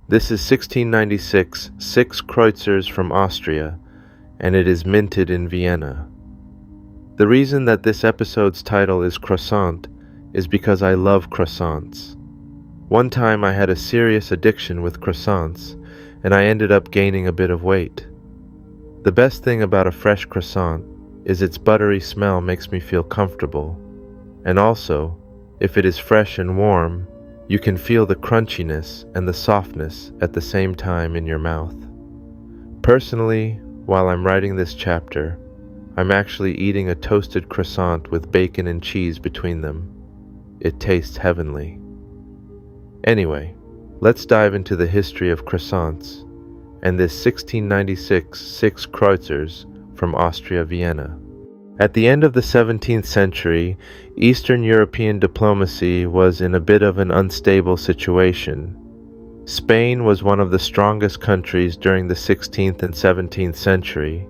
This is 1696 6 Kreutzers from Austria, and it is minted in Vienna. The reason that this episode's title is Croissant is because I love croissants. One time I had a serious addiction with croissants, and I ended up gaining a bit of weight. The best thing about a fresh croissant is its buttery smell makes me feel comfortable, and also, if it is fresh and warm, you can feel the crunchiness and the softness at the same time in your mouth. Personally, while I'm writing this chapter, I'm actually eating a toasted croissant with bacon and cheese between them. It tastes heavenly. Anyway, let's dive into the history of croissants and this 1696 6 Kreutzers from Austria, Vienna. At the end of the 17th century, Eastern European diplomacy was in a bit of an unstable situation. Spain was one of the strongest countries during the 16th and 17th century,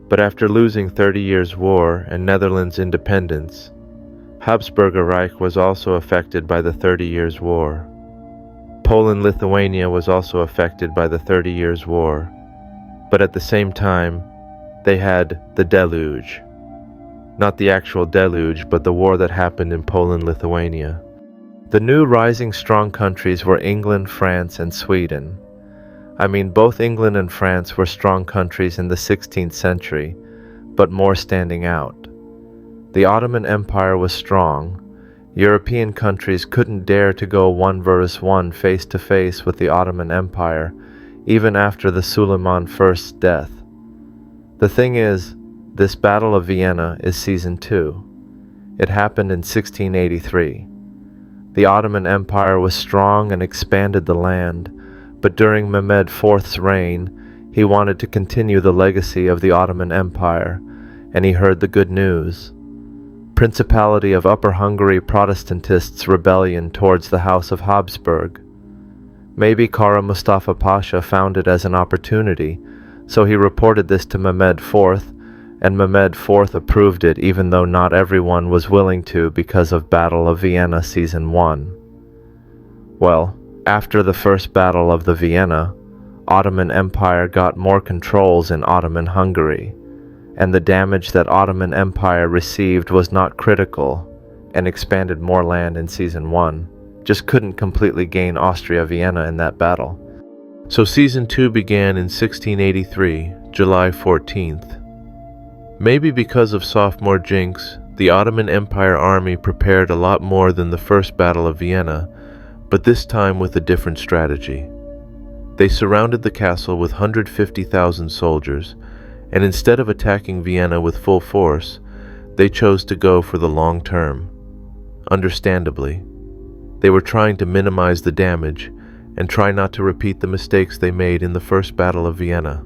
but after losing 30 Years' War and Netherlands' independence, Habsburger Reich was also affected by the 30 Years' War. Poland-Lithuania was also affected by the 30 Years' War, but at the same time, they had the deluge. Not the actual deluge, but the war that happened in Poland-Lithuania. The new rising strong countries were England, France, and Sweden. I mean, both England and France were strong countries in the 16th century, but more standing out. The Ottoman Empire was strong. European countries couldn't dare to go one versus one face to face with the Ottoman Empire, even after the Suleiman I's death. The thing is, this Battle of Vienna is Season 2. It happened in 1683. The Ottoman Empire was strong and expanded the land, but during Mehmed IV's reign, he wanted to continue the legacy of the Ottoman Empire, and he heard the good news. Principality of Upper Hungary Protestantists' rebellion towards the House of Habsburg. Maybe Kara Mustafa Pasha found it as an opportunity, so he reported this to Mehmed IV, and Mehmed IV approved it even though not everyone was willing to because of Battle of Vienna Season 1. Well, after the First Battle of the Vienna, Ottoman Empire got more controls in Ottoman Hungary, and the damage that Ottoman Empire received was not critical and expanded more land in Season 1, just couldn't completely gain Austria-Vienna in that battle. So Season 2 began in 1683, July 14th. Maybe because of sophomore jinx, the Ottoman Empire army prepared a lot more than the First Battle of Vienna, but this time with a different strategy. They surrounded the castle with 150,000 soldiers, and instead of attacking Vienna with full force, they chose to go for the long term. Understandably, they were trying to minimize the damage and try not to repeat the mistakes they made in the First Battle of Vienna.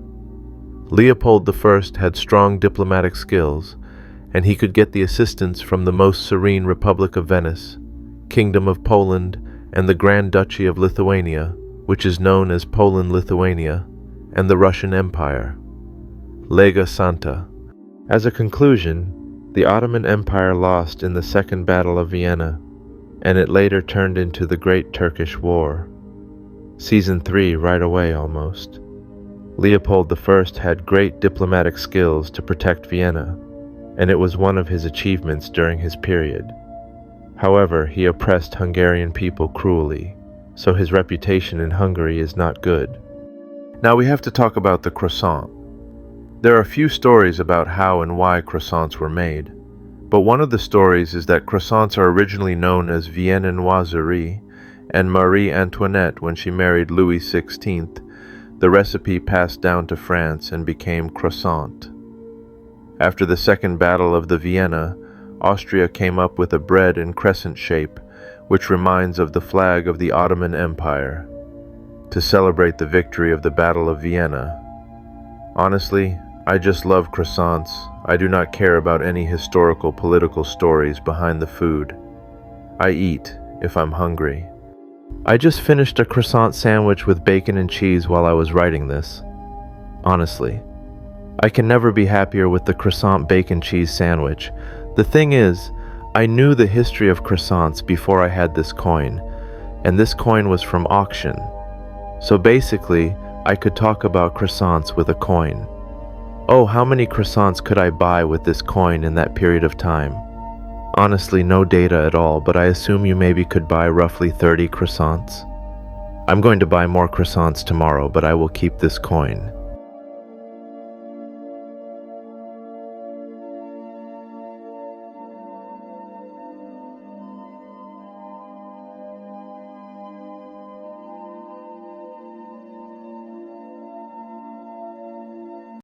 Leopold I had strong diplomatic skills, and he could get the assistance from the most serene Republic of Venice, Kingdom of Poland, and the Grand Duchy of Lithuania, which is known as Poland-Lithuania, and the Russian Empire. Lega Santa. As a conclusion, the Ottoman Empire lost in the Second Battle of Vienna, and it later turned into the Great Turkish War. Season 3 right away almost. Leopold I had great diplomatic skills to protect Vienna, and it was one of his achievements during his period. However, he oppressed Hungarian people cruelly, so his reputation in Hungary is not good. Now we have to talk about the croissant. There are a few stories about how and why croissants were made, but one of the stories is that croissants are originally known as viennoiserie, and Marie Antoinette, when she married Louis XVI, the recipe passed down to France and became croissant. After the Second Battle of the Vienna, Austria came up with a bread in crescent shape, which reminds of the flag of the Ottoman Empire, to celebrate the victory of the Battle of Vienna. Honestly, I just love croissants. I do not care about any historical political stories behind the food. I eat if I'm hungry. I just finished a croissant sandwich with bacon and cheese while I was writing this. Honestly, I can never be happier with the croissant bacon cheese sandwich. The thing is, I knew the history of croissants before I had this coin, and this coin was from auction. So basically, I could talk about croissants with a coin. Oh, how many croissants could I buy with this coin in that period of time? Honestly, no data at all, but I assume you maybe could buy roughly 30 croissants. I'm going to buy more croissants tomorrow, but I will keep this coin.